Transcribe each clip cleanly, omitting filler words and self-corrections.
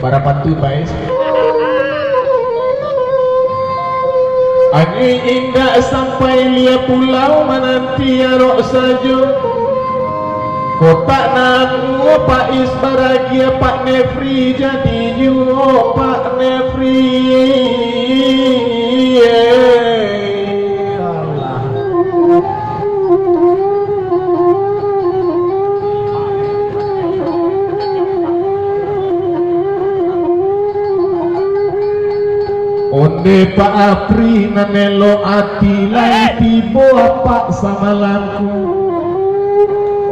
para patu baik. Angin indah sampai lia pulau menanti arok saja. Kotak namu Pak Is bahagia Pak Nefri jadi you Pak Nefri. Onde Pak Apri nanelo ati lai tibo apa sama lamku.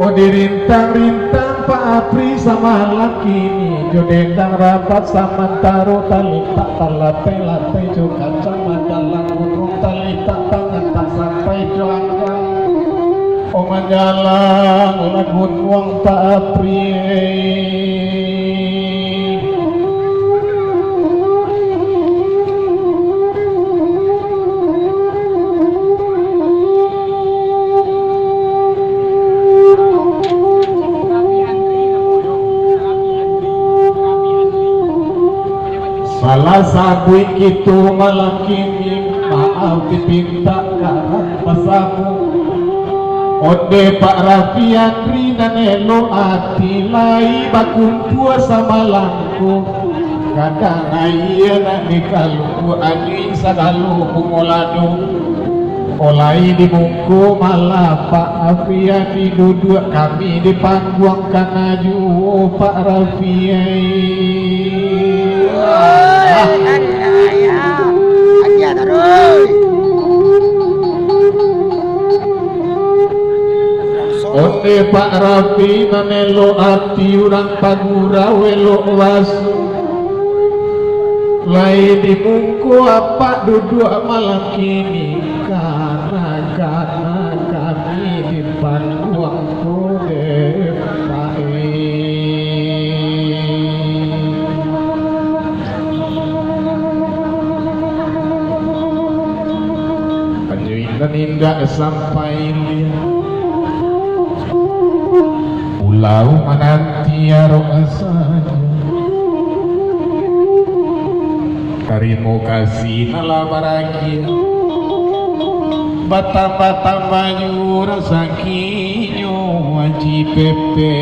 Ode rintang-rintang Pak Apri sama laki ini jodendang rapat sama taruh tali tak terlatai-latai juga sama dalam urung tali tak tangan tak sampai joang-joang. Oma jalan lagu nuang Pak Apri. Salah sabui itu malam kini maaf dipinta karena pasamu. Onde Pak Raffi Andri nanelo ati lai bakun puasa malamku. Kadang ayah nanti kalau ani sagalu pungolado. Olai di muku malah Pak Raffi Andri duduk kami di panggung kanaju Pak Raffi. Onde Pak Raffi nanelo ati urang pagura welo wasu. Lai di muku apa duduk malam kini karena kami di panggung dan indah sampai lihat pulau menanti arok saja. Karimu kasih nala baragia bata-bata maju rasakinyo wajib pepe